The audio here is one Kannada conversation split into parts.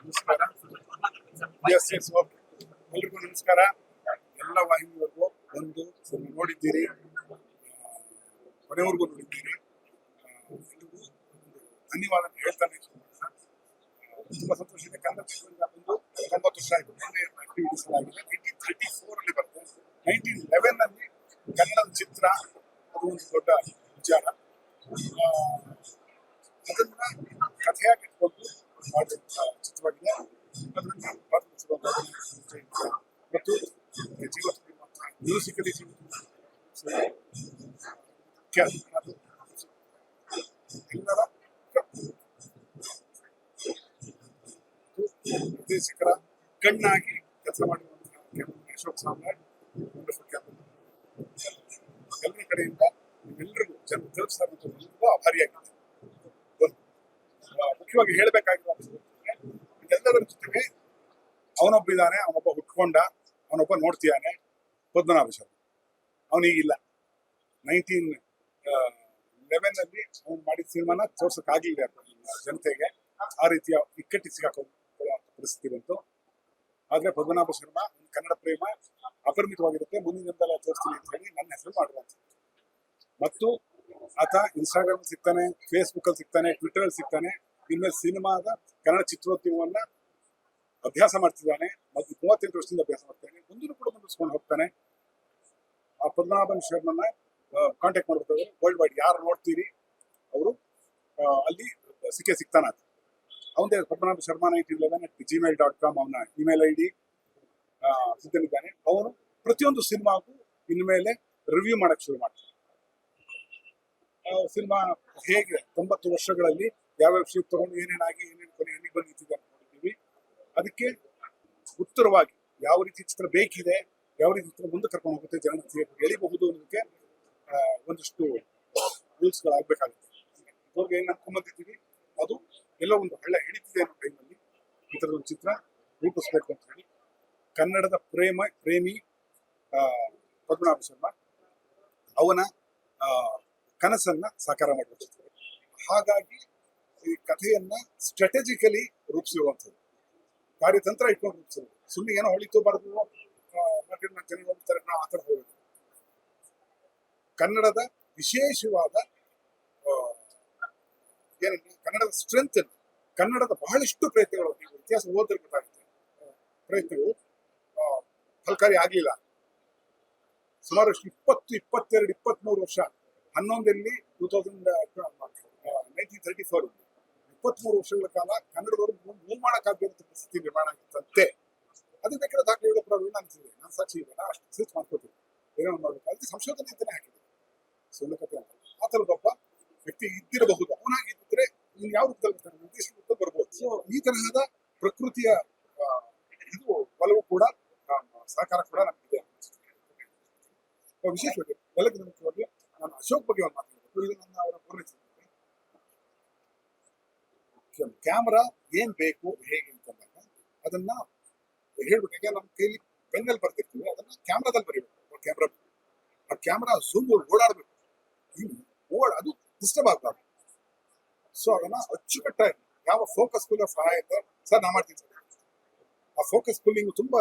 ನಮಸ್ಕಾರ. S S okay. ಎಲ್ರಿಗೂ ನಮಸ್ಕಾರ. ಎಲ್ಲ ವಾಹಿನಿಗಳಿಗೂ ಒಂದು ನೋಡಿದ್ದೀರಿ, ಕೊನೆವರೆಗೂ ನೋಡಿದ್ದೀರಿ. ಎಲ್ರಿಗೂ ಧನ್ಯವಾದ ಹೇಳ್ತಾನೆ ಸರ್. ತುಂಬ ಸಂತೋಷ ಇದೆ. ಕನ್ನಡ ಚಿತ್ರರಂಗ ಬಂದು 90 ವರ್ಷ ಆಯಿತು. ಆಕ್ಟಿವಿಟೀಸ್ ಆಗಿದೆ. 1934 ಅಲ್ಲಿ ಬರುತ್ತೆ. 1911 ಅಲ್ಲಿ ಕನ್ನಡದ ಚಿತ್ರ ಅದು ಒಂದು ದೊಡ್ಡ ವಿಚಾರ. ಅದನ್ನ ಕಥೆಯಾಗಿ ಇಟ್ಕೊಂಡು ಮಾಡಿದಂಥ ಚಿತ್ರವಾಗಿದೆ. ಅದರಲ್ಲಿ ಮತ್ತು ಜೀವನ ಮ್ಯೂಸಿಕಲಿ ಎಲ್ಲರ ನಿರ್ದೇಶಕರ ಕಣ್ಣಾಗಿ ಕೆಲಸ ಮಾಡಿರುವಂತಹ ಅಶೋಕ್ ಸಾಮ್ರಾಟ್ ವಂಡರ್ಫುಲ್ ಕ್ಯಾಪ್ಟನ್. ಎಲ್ಲರ ಕಡೆಯಿಂದ ಎಲ್ಲರಿಗೂ ಜನ ತಲುಪಿಸ್ತಾರೆ ಮತ್ತು ಎಲ್ಲರಿಗೂ ಆಭಾರಿಯಾಗಿದೆ. ಮುಖ್ಯವಾಗಿ ಹೇಳಬೇಕಾಗಿರುವಂಥದ್ದು ಎಲ್ಲರ ಜೊತೆಗೆ ಅವನೊಬ್ಬ ಇದ್ದಾನೆ, ಅವನೊಬ್ಬ ಹುಟ್ಕೊಂಡ, ಅವನೊಬ್ಬ ನೋಡ್ತಿದ್ದಾನೆ, ಪದ್ಮನಾಭ ಶರ್ಮ. ಅವನಿಗಿಲ್ಲ. 1911 ಅಲ್ಲಿ ಅವನು ಮಾಡಿದ ಸಿನಿಮಾನ ತೋರ್ಸಕ್ಕಾಗಲಿಲ್ಲ ಜನತೆಗೆ. ಆ ರೀತಿಯ ಇಕ್ಕಟ್ಟಿ ಸಿಗಾಕೊಳ್ಳುವ ಪರಿಸ್ಥಿತಿ ಬಂತು. ಆದ್ರೆ ಪದ್ಮನಾಭ ಶರ್ಮ ಕನ್ನಡ ಪ್ರೇಮ ಅಪರಿಮಿತವಾಗಿರುತ್ತೆ. ಮುಂದಿನ ದಿನದಲ್ಲ ತೋರಿಸ್ತೀನಿ ಅಂತ ಹೇಳಿ ನನ್ನ ಹೆಸರು ಮಾಡುವಂಥದ್ದು. ಮತ್ತು ಆತ ಇನ್ಸ್ಟಾಗ್ರಾಮ್ ಸಿಗ್ತಾನೆ, ಫೇಸ್ಬುಕ್ ಅಲ್ಲಿ ಸಿಗ್ತಾನೆ, ಟ್ವಿಟರ್ ಅಲ್ಲಿ ಸಿಗ್ತಾನೆ. ಇನ್ಮೇಲೆ ಸಿನಿಮಾದ ಕನ್ನಡ ಚಿತ್ರೋದ್ಯಮವನ್ನ ಅಭ್ಯಾಸ ಮಾಡ್ತಿದ್ದಾನೆ. ಮತ್ತು 38 ವರ್ಷದಿಂದ ಅಭ್ಯಾಸ ಮಾಡ್ತಾನೆ. ಮುಂದಿನ ಕೂಡ ಮುಂದಿಸ್ಕೊಂಡು ಹೋಗ್ತಾನೆ. ಆ ಪದ್ಮನಾಭನ್ ಶರ್ಮನ್ನ ಕಾಂಟ್ಯಾಕ್ಟ್ ಮಾಡ್ಬೇಕಾದ್ರೆ ವರ್ಲ್ಡ್ ವೈಡ್ ಯಾರು ನೋಡ್ತೀರಿ ಅವರು ಅಲ್ಲಿ ಸಿಗ್ತಾನ. ಅವನದೇ ಪದ್ಮನಾಭ ಶರ್ಮಾ 1911@gmail.com ಅವನ ಇಮೇಲ್ ID ಸಿದ್ಧನಿದ್ದಾನೆ. ಅವನು ಪ್ರತಿಯೊಂದು ಸಿನಿಮಾಗೂ ಇನ್ಮೇಲೆ ರಿವ್ಯೂ ಮಾಡಕ್ ಶುರು ಮಾಡ್ತಾನೆ. ಸಿನಿಮಾ ಹೇಗೆ 90 ವರ್ಷಗಳಲ್ಲಿ ಯಾವ್ಯಾವ ವಿಷಯ ತಗೊಂಡು ಏನೇನಾಗಿ ಏನೇನು ಕೊನೆ ಎಲ್ಲಿಗೆ ಬಂದು ನಿಂತಿದೆ ನೋಡಿದ್ದೀವಿ. ಅದಕ್ಕೆ ಉತ್ತರವಾಗಿ ಯಾವ ರೀತಿ ಚಿತ್ರ ಬೇಕಿದೆ, ಯಾವ ರೀತಿ ಚಿತ್ರ ಮುಂದೆ ಕರ್ಕೊಂಡು ಹೋಗುತ್ತೆ, ಜನ ಎಳಿಬಹುದು ಅನ್ನೋದಕ್ಕೆ ಒಂದಷ್ಟು ರೂಲ್ಸ್ಗಳಾಗಬೇಕಾಗುತ್ತೆ. ಇವಾಗ ಏನು ಅನ್ಕೊಂಡ್ಬಂದಿದ್ದೀವಿ ಅದು ಎಲ್ಲೋ ಒಂದು ಹಳ್ಳ ಹಿಡಿತಿದೆ ಅನ್ನೋ ಟೈಮಲ್ಲಿ ಈ ಥರದೊಂದು ಚಿತ್ರ ರೂಪಿಸ್ಬೇಕು ಅಂತ ಹೇಳಿ ಕನ್ನಡದ ಪ್ರೇಮಿ ಪದ್ಮನಾಭ ಶರ್ಮಾ ಅವನ ಕನಸನ್ನ ಸಾಕಾರ ಮಾಡುವ ಚಿತ್ರ. ಹಾಗಾಗಿ ಈ ಕಥೆಯನ್ನ ಸ್ಟ್ರಾಟಜಿಕಲಿ ರೂಪಿಸಿರುವಂಥದ್ದು, ಕಾರ್ಯತಂತ್ರ ಇಟ್ಕೊಂಡು ರೂಪಿಸಿರೋದು. ಸುಮ್ಮನೆ ಏನೋ ಹೊಳಿತು ಬರೆದು ಜನ ಹೋಗ್ತಾರೆ ನಾವು ಆ ಥರ ಹೋಗೋದು. ಕನ್ನಡದ ವಿಶೇಷವಾದ ಏನಂದ್ರೆ ಕನ್ನಡದ ಸ್ಟ್ರೆಂತ್, ಕನ್ನಡದ ಬಹಳಷ್ಟು ಪ್ರಯತ್ನಗಳು, ನೀವು ಇತಿಹಾಸ ಓದಿದ್ರೆ ಗೊತ್ತಾಗುತ್ತೆ, ಪ್ರಯತ್ನಗಳು ಫಲಕಾರಿ ಆಗಲಿಲ್ಲ. ಸುಮಾರು 20, 22, 23 ವರ್ಷ 11 1934 23 ವರ್ಷಗಳ ಕಾಲ ಕನ್ನಡದವರು ಮೂವ್ ಮಾಡೋಕ್ಕಾಗದಂತ ಪರಿಸ್ಥಿತಿ ನಿರ್ಮಾಣ ಆಗಿತ್ತಂತೆ. ಅದು ಬೇಕಾದ್ರೆ ದಾಖಲೆಗಳು ಕೂಡ ಅನಿಸಿದೆ. ನಾನು ಸಾಕ್ಷಿ ಇದೆ, ಅಷ್ಟು ರಿಸರ್ಚ್ ಮಾಡ್ಕೋತೀನಿ. ಏನೋ ಮಾಡ್ಬೇಕು ಅದಕ್ಕೆ ಸಂಶೋಧನೆ ಅಂತಾನೆ ಹಾಕಿದೆ. ಸುಳ್ಳು ಕಥೆ ಅಂತ ಆ ಥರದೊಬ್ಬ ವ್ಯಕ್ತಿ ಇದ್ದಿರಬಹುದು. ಅವನಾಗಿದ್ದರೆ ಇನ್ನು ಯಾವ ರೂಪದಲ್ಲಿ ನಿರ್ದೇಶನ ರೂಪದಲ್ಲಿ ಬರ್ಬೋದು. ಸೊ ಈ ತರಹದ ಪ್ರಕೃತಿಯ ಇದು ಒಲವು ಕೂಡ ಸಹಕಾರ ಕೂಡ ನಮಗಿದೆ. ವಿಶೇಷವಾಗಿ ಎಲ್ಲಕ್ಕಿಂತ ಮುಖ್ಯವಾಗಿ ನಾನು ಅಶೋಕ್ ಬಗ್ಗೆ ಒಂದು ಮಾತಾಡಬೇಕು. ಇದು ನನ್ನ ಅವರ ಪೂರೈಸಿದ್ದೇನೆ. ಕ್ಯಾಮ್ರಾ ಏನ್ ಬೇಕು ಹೇಗೆ ಅಂತಂದಾಗ ಅದನ್ನ ಹೇಳ್ಬೇಕು. ಈಗ ನಮ್ಮ ಕೈಲಿ ಪೆನ್ನಲ್ಲಿ ಬರ್ತಿರ್ತೀವಿ, ಅದನ್ನ ಕ್ಯಾಮ್ರಾದಲ್ಲಿ ಬರೀಬೇಕು. ಆ ಕ್ಯಾಮ್ರಾ ಝೂಮ್ ಓಡಾಡ್ಬೇಕು. ಅದು ಡಿಸ್ಟರ್ಬ್ ಆಗ್ಬಾರ್ದು. ಸೊ ಅದನ್ನ ಅಚ್ಚುಕಟ್ಟಾಗಿ ಯಾವ ಫೋಕಸ್ ಪುಲ್ಲಿಂಗ್ ಸಹಾಯ ಇದೆ ಸರ್ ನಾ ಮಾಡ್ತೀನಿ ಸರ್. ಆ ಫೋಕಸ್ ಪುಲ್ಲಿಂಗ್ ತುಂಬಾ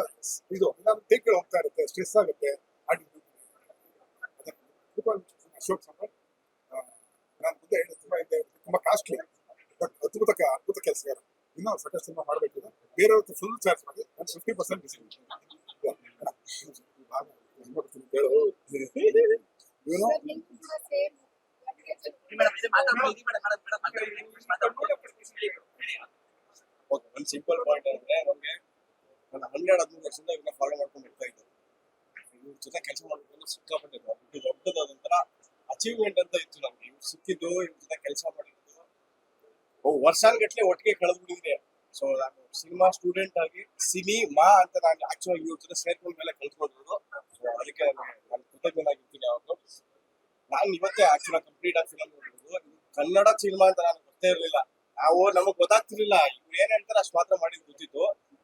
ಇದು ಟೇಕ್ಗಳು ಹೋಗ್ತಾ ಇರುತ್ತೆ, ಸ್ಟ್ರೆಸ್ ಆಗುತ್ತೆ. ಅಶೋಕ್ ಸಾಮ್ರಾಟ್ ನಾನು ಮುಂದೆ ಹೇಳಿ ತುಂಬಾ ಕಾಸ್ಟ್ಲಿ ಬಟ್ ಅದ್ಭುತ ಕೆಲಸಗಾರ. ಇನ್ನೂ ಸಾಕಷ್ಟು ಸಿನಿಮಾ ಮಾಡಬೇಕಿದೆ. ಬೇರೆಯವ್ರ ಫುಲ್ ಚಾರ್ಜ್ ಮಾಡಿ ನಾನು 50% ಡಿಸ್ಕೌಂಟ್ ಹೇಳು. ಒಂದು ಸಿಂಪಲ್ ಪಾಯಿಂಟ್ ಅಂದ್ರೆ ನಮ್ಗೆ ನನ್ನ 12-13 ವರ್ಷದಿಂದ ಇವ್ರನ್ನ ಫಾಲೋ ಮಾಡ್ಕೊಂಡು ಇರ್ತಾ ಇದ್ದಾರೆ. ಇವ್ರ ಜೊತೆ ಕೆಲಸ ಮಾಡ್ಕೊಂಡು ಸಿಕ್ಕಾಪಟ್ಟೆ ದೊಡ್ಡದಾದಂತರ ಅಚೀವ್ಮೆಂಟ್ ಅಂತ ಇತ್ತು ನಮ್ಗೆ. ಇವ್ರು ಸಿಕ್ಕಿದ್ದು, ಇವ್ರ ಜೊತೆ ಕೆಲಸ ಮಾಡಿದ್ದು ವರ್ಷಾನ್ಗಟ್ಲೆ ಒಟ್ಟಿಗೆ ಕಳೆದ್ಬಿಟ್ಟಿದ್ರೆ. ಸೊ ನಾನು ಸಿನಿಮಾ ಸ್ಟೂಡೆಂಟ್ ಆಗಿ ಸಿನಿಮಾ ಅಂತ ನಾನು ಆಕ್ಚುಲಿ ಇವ್ರ ಜೊತೆ ಸೇರ್ಕೊಂಡ ಮೇಲೆ ಕಲ್ತ್ಕೊಂಡಿರೋದು. ಸೊ ಅದಕ್ಕೆ ನಾನು ಕೃತಜ್ಞನಾಗಿರ್ತೀನಿ. ಯಾವತ್ತು ನಾನು ಇವತ್ತೇ ಆಕ್ಚುಲಿ ಕಂಪ್ಲೀಟ್ ಆಗಿ ಫಿಲಮ್ ನೋಡಿರೋದು. ಕನ್ನಡ ಸಿನಿಮಾ ಅಂತ ನಾನು ಗೊತ್ತೇ ಇರಲಿಲ್ಲ. ನಮಗ್ ಗೊತ್ತಾಗ್ತಿರ್ಲಿಲ್ಲ. ಇವ್ರು ಏನ್ ಹೇಳ್ತಾರೆ ಅಷ್ಟು ಮಾತ್ರ ಮಾಡಿದ್ ಗೊತ್ತಿತ್ತು.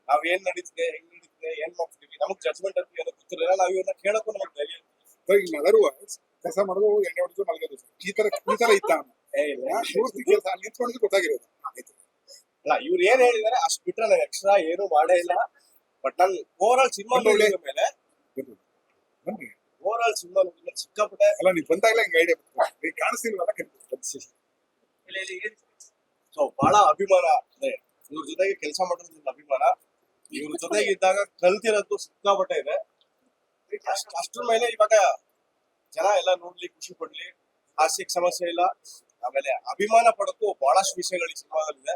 ನಾವ್ ಏನ್ ನಡೀತಿದೆ, ಹೆಂಗ್ ನಡೀತಿದೆ, ಏನ್ ಮಾಡ್ತಿದ್ವಿ, ನಮಗ್ ಜಡ್ಜ್ಮೆಂಟ್ ಅಂತ ಏನೋ ಗೊತ್ತಿರಲಿಲ್ಲ. ನಾವ್ ಇವ್ರನ್ನ ಕೇಳಕ್ಕೂ ನಮಗ್ ಧೈರ್ಯ. ಎಲ್ಲರೂ ಕೆಲಸ ಮಾಡೋದು, ಎಣ್ಣೆ ಹೊಡೆದು ಮಲಗೋದು ಈ ತರ ಇತ್ತ ಪೂರ್ತಿ ಕೆಲಸ ನಿಂತ್ಕೊಂಡಿದ್ದು ಗೊತ್ತಾಗಿರೋದು. ಅಲ್ಲ ಇವ್ರು ಏನ್ ಹೇಳಿದಾರೆ ಅಷ್ಟು ಬಿಟ್ರೆ ನಾನು ಎಕ್ಸ್ಟ್ರಾ ಏನು ಮಾಡೇ ಇಲ್ಲ. ಬಟ್ ನಾನು ಓವರ್ ಆಲ್ ಸಿನಿಮಾ ನೋಡಿದ ಮೇಲೆ ಬನ್ನಿ. ಸಿಕ್ಕಾಪಟ್ಟೆ ಅಲ್ಲ ನೀವು ಬಂದಾಗಲೇ ಹಿಂಗೆ ಐಡಿಯಾ ಬರ್ತದೆ, ಈಗ ಕಾಣಿಸ್ತಿಲ್ವಲ್ಲ ಕೆಲಸ. ಸೊ ಬಹಳ ಅಭಿಮಾನ ಇದೆ ಇವ್ರ ಜೊತೆಗೆ ಕೆಲಸ ಮಾಡೋದ್ರಿಂದ ಅಭಿಮಾನ. ಇವ್ರ ಜೊತೆಗೆ ಇದ್ದಾಗ ಕಲ್ತಿರೋದು ಸಿಕ್ಕಾಪಟ್ಟೆ ಇದೆ. ಅಷ್ಟ್ರ ಮೇಲೆ ಇವಾಗ ಜನ ಎಲ್ಲ ನೋಡ್ಲಿ, ಖುಷಿ ಪಡ್ಲಿ, ಹಾಸ್ಯಕ್ಕೆ ಸಮಸ್ಯೆ ಇಲ್ಲ. ಆಮೇಲೆ ಅಭಿಮಾನ ಪಡಕ್ಕೂ ಬಹಳಷ್ಟು ವಿಷಯಗಳು ಈ ಸಿನಿಮಾದಲ್ಲಿದೆ.